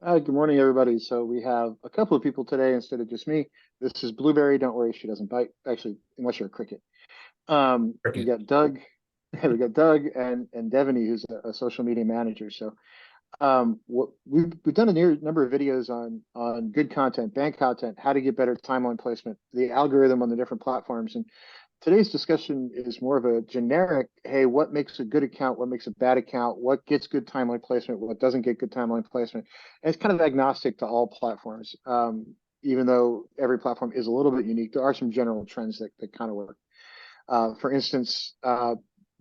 Good morning, everybody. So we have a couple of people today instead of just me. This is Blueberry. Don't worry, she doesn't bite. Actually, unless you're a cricket. We Cricket. got Doug. We got Doug and Devaney, who's a social media manager. So what we've done a number of videos on good content, bad content, how to get better timeline placement, the algorithm on the different platforms, and today's discussion is more of a generic, hey, what makes a good account, what makes a bad account, what gets good timeline placement, what doesn't get good timeline placement. And it's kind of agnostic to all platforms. Even though every platform is a little bit unique, there are some general trends that kind of work. For instance,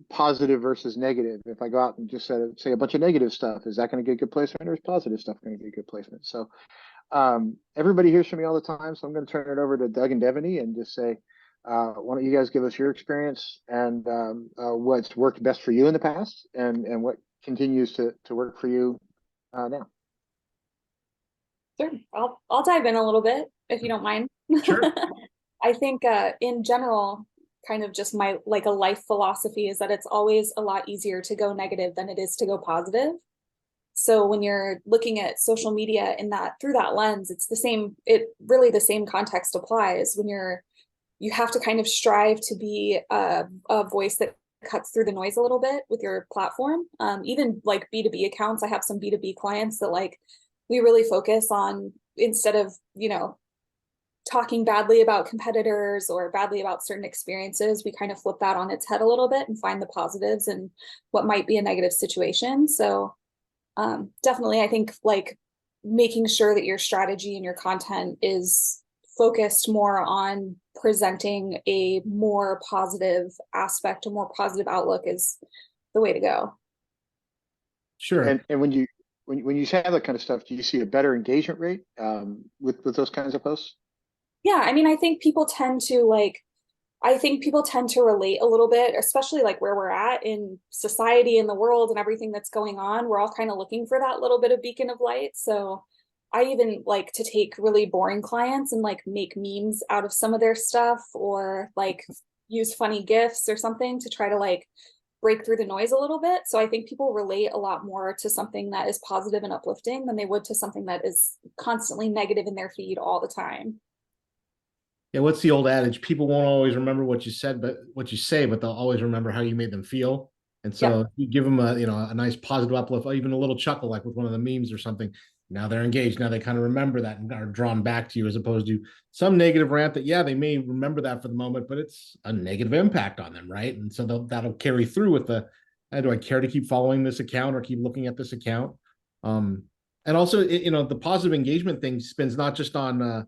positive versus negative. If I go out and just say a bunch of negative stuff, is that going to get good placement, or is positive stuff going to get good placement? So everybody hears from me all the time, so I'm going to turn it over to Doug and Devaney and just say, why don't you guys give us your experience and what's worked best for you in the past and what continues to work for you now. Sure. I'll dive in a little bit if you don't mind. Sure. I think in general, kind of just my like a life philosophy is that it's always a lot easier to go negative than it is to go positive. So when you're looking at social media in that through that lens, it's the same, it really the same context applies when you have to kind of strive to be a voice that cuts through the noise a little bit with your platform. Even like B2B accounts, I have some B2B clients that like we really focus on instead of, talking badly about competitors or badly about certain experiences, we kind of flip that on its head a little bit and find the positives and what might be a negative situation. So definitely, I think like making sure that your strategy and your content is focused more on presenting a more positive aspect, a more positive outlook is the way to go. Sure. And when you have that kind of stuff, do you see a better engagement rate with those kinds of posts? Yeah, I mean, I think people tend to relate a little bit, especially like where we're at in society and the world and everything that's going on. We're all kind of looking for that little bit of beacon of light. So I even like to take really boring clients and like make memes out of some of their stuff or like use funny GIFs or something to try to like break through the noise a little bit. So I think people relate a lot more to something that is positive and uplifting than they would to something that is constantly negative in their feed all the time. Yeah, what's the old adage? People won't always remember what you said, but what you say, but they'll always remember how you made them feel. And so Yep. if you give them a nice positive uplift, or even a little chuckle, like with one of the memes or something. Now they're engaged. Now they kind of remember that and are drawn back to you, as opposed to some negative rant that, yeah, they may remember that for the moment, but it's a negative impact on them, right? And so that'll carry through with do I care to keep following this account or keep looking at this account? Um, and also, the positive engagement thing spins not just on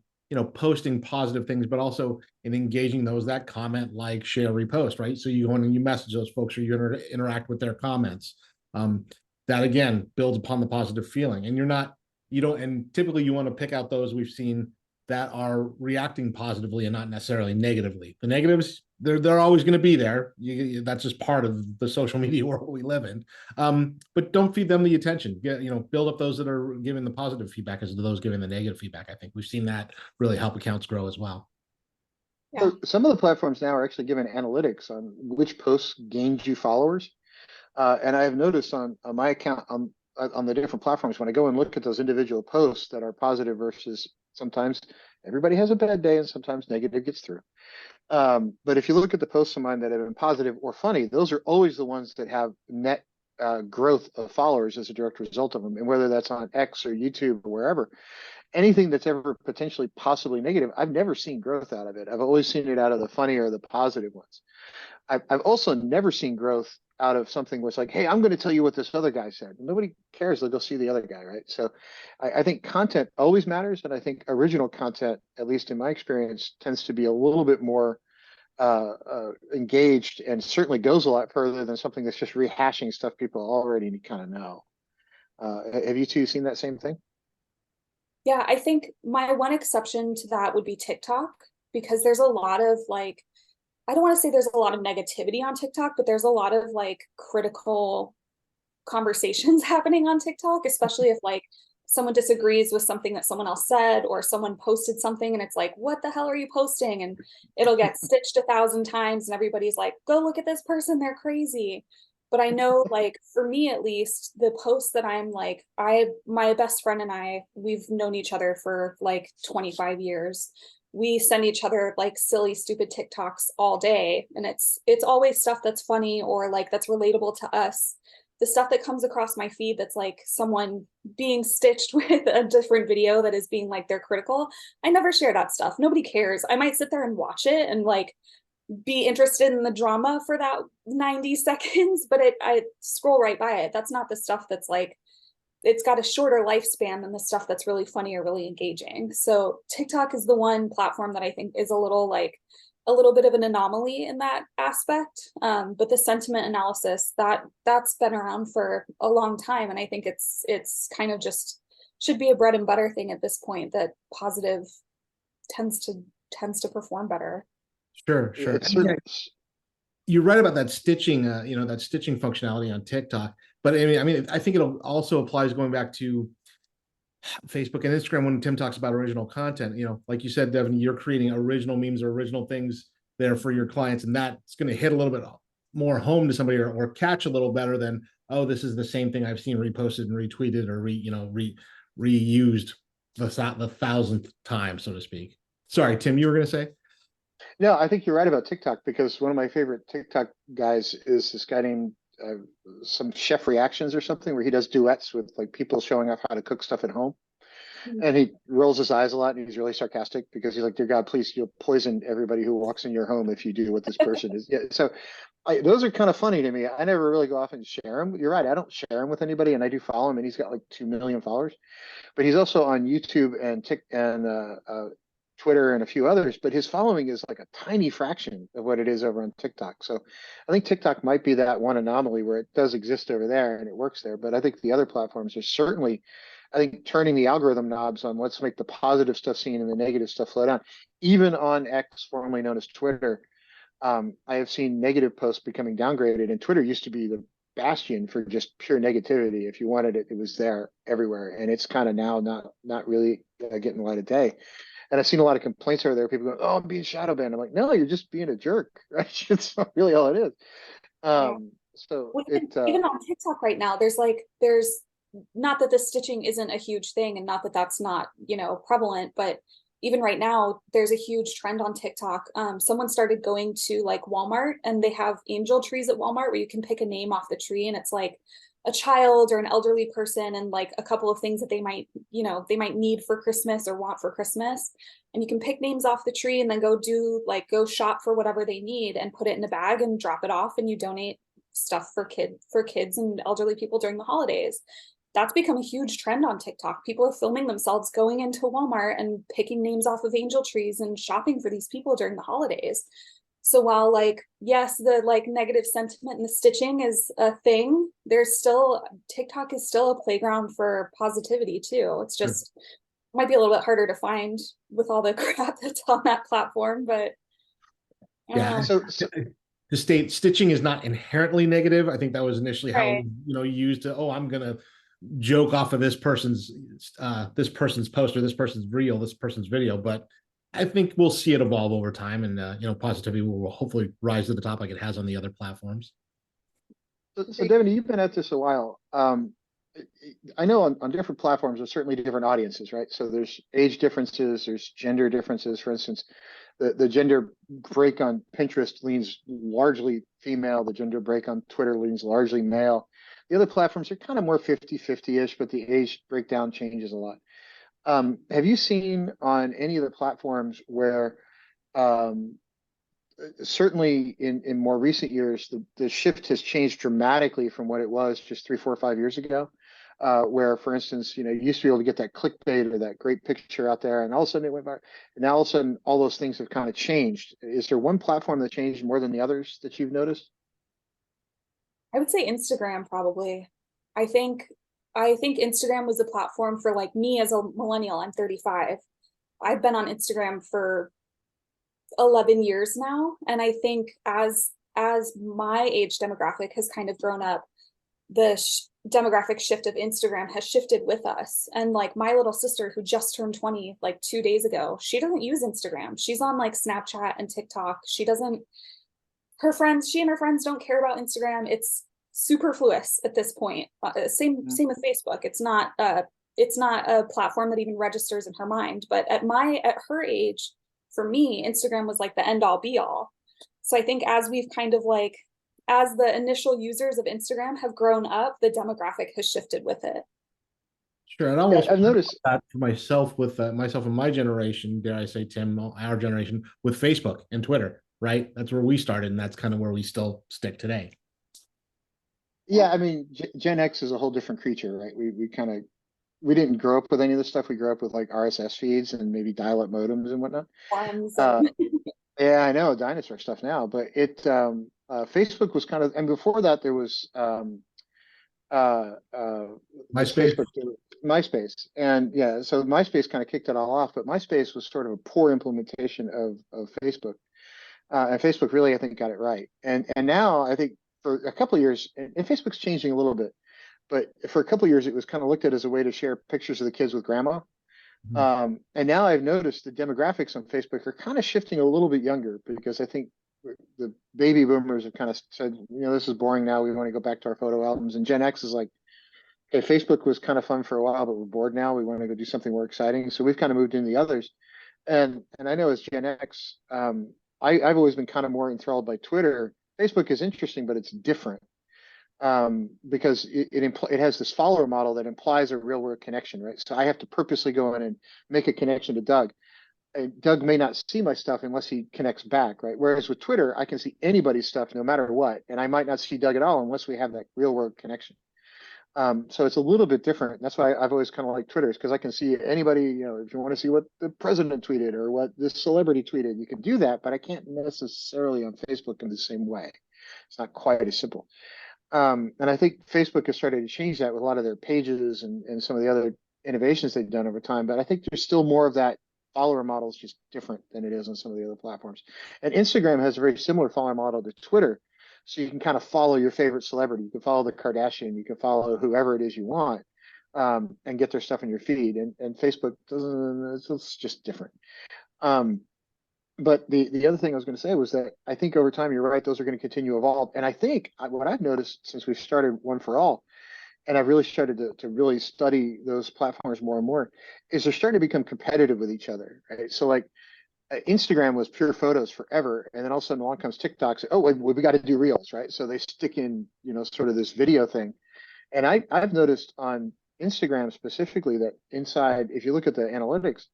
posting positive things, but also in engaging those that comment, like, share, repost, right? So you go and you message those folks or you interact with their comments. That again builds upon the positive feeling, and you don't, and typically you want to pick out those we've seen that are reacting positively and not necessarily negatively. The negatives, they're always going to be there. That's just part of the social media world we live in. But don't feed them the attention. Build up those that are giving the positive feedback as to those giving the negative feedback. I think we've seen that really help accounts grow as well. Yeah. So some of the platforms now are actually giving analytics on which posts gained you followers. And I have noticed on my account on the different platforms when I go and look at those individual posts that are positive versus sometimes everybody has a bad day and sometimes negative gets through. But if you look at the posts of mine that have been positive or funny, those are always the ones that have net growth of followers as a direct result of them. And whether that's on X or YouTube or wherever, anything that's ever potentially possibly negative, I've never seen growth out of it. I've always seen it out of the funny or the positive ones. I've also never seen growth out of something where it's like, hey, I'm going to tell you what this other guy said. Nobody cares. They'll go see the other guy, right? So I think content always matters. And I think original content, at least in my experience, tends to be a little bit more engaged and certainly goes a lot further than something that's just rehashing stuff people already kind of know. Have you two seen that same thing? Yeah, I think my one exception to that would be TikTok because there's a lot of like, I don't want to say there's a lot of negativity on TikTok, but there's a lot of like critical conversations happening on TikTok, especially if like someone disagrees with something that someone else said or someone posted something and it's like, what the hell are you posting? And it'll get stitched 1,000 times and everybody's like, go look at this person, they're crazy. But I know, like, for me at least, the posts that I'm like, my best friend and I, we've known each other for like 25 years. We send each other like silly, stupid TikToks all day. And it's always stuff that's funny or like that's relatable to us. The stuff that comes across my feed that's like someone being stitched with a different video that is being like they're critical. I never share that stuff. Nobody cares. I might sit there and watch it and like be interested in the drama for that 90 seconds, but I scroll right by it. That's not the stuff that's like, it's got a shorter lifespan than the stuff that's really funny or really engaging. So TikTok is the one platform that I think is a little bit of an anomaly in that aspect. But the sentiment analysis that's been around for a long time. And I think it's kind of just should be a bread and butter thing at this point, that positive tends to perform better. Sure. It's And yeah, certain, you're right about that stitching, that stitching functionality on TikTok. But I think it also applies going back to Facebook and Instagram when Tim talks about original content. Like you said, Devin, you're creating original memes or original things there for your clients, and that's going to hit a little bit more home to somebody, or catch a little better than, oh, this is the same thing I've seen reposted and retweeted or reused the 1,000th time, so to speak. Sorry, Tim, you were going to say? no, I think you're right about TikTok, because one of my favorite TikTok guys is this guy named some Chef Reactions or something, where he does duets with like people showing off how to cook stuff at home. And he rolls his eyes a lot, and he's really sarcastic because he's like, "Dear God, please, you'll poison everybody who walks in your home if you do what this person is." Yeah, so those are kind of funny to me. I never really go off and share them. You're right, I don't share them with anybody, and I do follow him, and he's got like 2 million followers. But he's also on YouTube and Twitter and a few others. But his following is like a tiny fraction of what it is over on TikTok. So I think TikTok might be that one anomaly where it does exist over there and it works there. But I think the other platforms are certainly, I think, turning the algorithm knobs on let's make the positive stuff seen and the negative stuff flow down. Even on X, formerly known as Twitter, I have seen negative posts becoming downgraded, and Twitter used to be the bastion for just pure negativity. If you wanted it, it was there everywhere, and it's kind of now not really getting the light of day. And I've seen a lot of complaints over there. People go, "Oh, I'm being shadow banned." I'm like, "No, you're just being a jerk, right? It's not really all it is." Yeah. So Well, it even on TikTok right now, there's not that the stitching isn't a huge thing, and not that that's not, prevalent, but even right now, there's a huge trend on TikTok. Someone started going to like Walmart, and they have angel trees at Walmart where you can pick a name off the tree, and it's like a child or an elderly person and like a couple of things that they might need for Christmas or want for Christmas. And you can pick names off the tree and then go shop for whatever they need and put it in a bag and drop it off, and you donate stuff for kids and elderly people during the holidays. That's become a huge trend on TikTok. People are filming themselves going into Walmart and picking names off of angel trees and shopping for these people during the holidays. So while like, yes, the like negative sentiment and the stitching is a thing, TikTok is still a playground for positivity too. It's just might be a little bit harder to find with all the crap that's on that platform, but Yeah. so To state, stitching is not inherently negative. I think that was initially how right. used to, oh, I'm gonna joke off of this person's post or this person's reel, this person's video. But I think we'll see it evolve over time, and positivity will hopefully rise to the top like it has on the other platforms. So Devin, you've been at this a while. I know on different platforms, there's certainly different audiences, right? So there's age differences, there's gender differences. For instance, the gender break on Pinterest leans largely female. The gender break on Twitter leans largely male. The other platforms are kind of more 50-50-ish, but the age breakdown changes a lot. Have you seen on any of the platforms where certainly in more recent years, the shift has changed dramatically from what it was just 3, 4, 5 years ago, where, for instance, you used to be able to get that clickbait or that great picture out there, and all of a sudden it went viral. And now all of a sudden, all those things have kind of changed. Is there one platform that changed more than the others that you've noticed? I would say Instagram probably. I think Instagram was a platform for like me as a millennial. I'm 35. I've been on Instagram for 11 years now, and I think as my age demographic has kind of grown up, the demographic shift of Instagram has shifted with us. And like my little sister who just turned 20 like 2 days ago, she doesn't use Instagram. She's on like Snapchat and TikTok. She and her friends don't care about Instagram. superfluous at this point. Same with Facebook. It's not a platform that even registers in her mind. But at her age, for me, Instagram was like the end all be all. So I think as we've kind of like, as the initial users of Instagram have grown up, the demographic has shifted with it. Sure, and almost I've noticed that for myself with myself and my generation, dare I say, Tim, our generation with Facebook and Twitter, right? That's where we started, and that's kind of where we still stick today. Yeah, I mean, Gen X is a whole different creature, right? We didn't grow up with any of this stuff. We grew up with like RSS feeds and maybe dial-up modems and whatnot. Yeah, I know, dinosaur stuff now, but Facebook was kind of, and before that there was MySpace. MySpace, and yeah, so MySpace kind of kicked it all off, but MySpace was sort of a poor implementation of Facebook, and Facebook really, I think, got it right, and now I think for a couple of years, and Facebook's changing a little bit, but for a couple of years it was kind of looked at as a way to share pictures of the kids with grandma. And now I've noticed the demographics on Facebook are kind of shifting a little bit younger, because I think the baby boomers have kind of said, this is boring now. We want to go back to our photo albums. And Gen X is like, okay, Facebook was kind of fun for a while, but we're bored now. We want to go do something more exciting. So we've kind of moved into the others. And I know as Gen X, I've always been kind of more enthralled by Twitter. Facebook is interesting, but it's different. Because it has this follower model that implies a real world connection, right? So I have to purposely go in and make a connection to Doug. And Doug may not see my stuff unless he connects back, right? Whereas with Twitter, I can see anybody's stuff no matter what, and I might not see Doug at all unless we have that real world connection. So it's a little bit different. That's why I've always kind of liked Twitter, is because I can see anybody, if you want to see what the president tweeted or what this celebrity tweeted, you can do that, but I can't necessarily on Facebook in the same way. It's not quite as simple. And I think Facebook has started to change that with a lot of their pages and some of the other innovations they've done over time. But I think there's still more of that follower model is just different than it is on some of the other platforms. And Instagram has a very similar follower model to Twitter. So you can kind of follow your favorite celebrity. You can follow the Kardashian. You can follow whoever it is you want, and get their stuff in your feed. And Facebook doesn't, it's just different. But the other thing I was going to say was that I think over time, you're right, those are going to continue to evolve. And I think what I've noticed since we've started One for All, and I've really started to really study those platforms more and more, is they're starting to become competitive with each other, right? So like Instagram was pure photos forever, and then all of a sudden along comes TikTok. Oh, we got to do Reels, right? So they stick in, sort of this video thing. And I've noticed on Instagram specifically that inside, if you look at the analytics,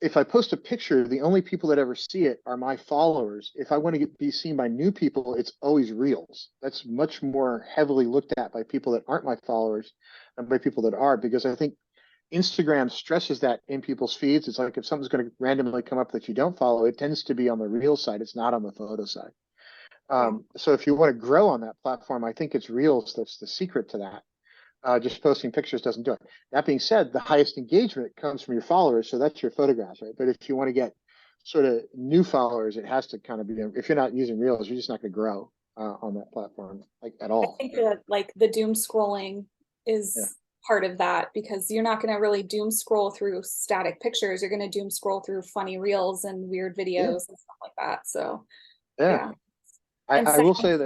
if I post a picture, the only people that ever see it are my followers. If I want to be seen by new people, it's always Reels. That's much more heavily looked at by people that aren't my followers than by people that are, because I think Instagram stresses that in people's feeds. It's like if something's going to randomly come up that you don't follow, it tends to be on the Reel side. It's not on the photo side. So if you want to grow on that platform, I think it's Reels that's the secret to that. Just posting pictures doesn't do it. That being said, the highest engagement comes from your followers, so that's your photographs, right? But if you want to get sort of new followers, it has to kind of be, if you're not using Reels, you're just not going to grow on that platform like at all. I think that like the doom scrolling is part of that, because you're not going to really doom scroll through static pictures. You're going to doom scroll through funny Reels and weird videos and stuff like that. So yeah. I will say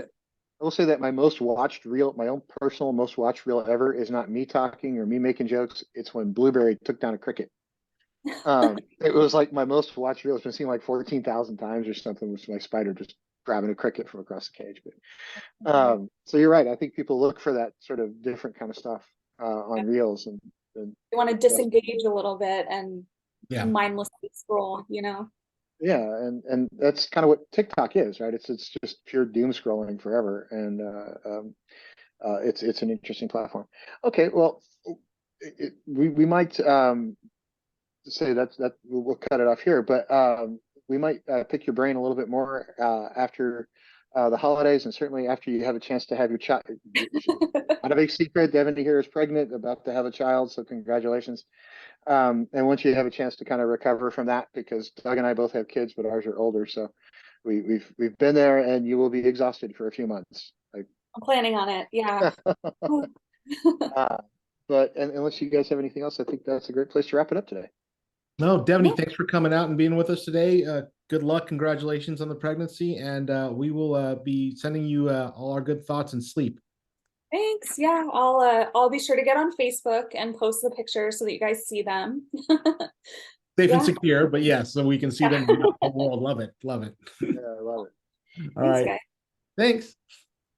that my most watched reel, my own personal most watched reel ever, is not me talking or me making jokes. It's when Blueberry took down a cricket. It was like my most watched reel. It's been seen like 14,000 times or something, with my spider just grabbing a cricket from across the cage. But so you're right. I think people look for that sort of different kind of stuff on reels, and you want to disengage a little bit and mindlessly scroll, Yeah, and that's kind of what TikTok is, right? It's just pure doom scrolling forever, and it's an interesting platform. Okay, well, we might say that we'll cut it off here, but we might pick your brain a little bit more after the holidays, and certainly after you have a chance to have your child. Not a big secret, Devin here is pregnant, about to have a child, so congratulations. And once you have a chance to kind of recover from that, because Doug and I both have kids, but ours are older, so we've been there, and you will be exhausted for a few months. I'm planning on it, yeah. But unless you guys have anything else, I think that's a great place to wrap it up today. No, Devaney, thanks for coming out and being with us today. Good luck, congratulations on the pregnancy, and we will be sending you all our good thoughts and sleep. Thanks. Yeah, I'll be sure to get on Facebook and post the pictures so that you guys see them. Safe Yeah. and secure, but yes, so we can see them in the world. Love it. Love it. Yeah, I love it. All Thanks, right. guys. Thanks.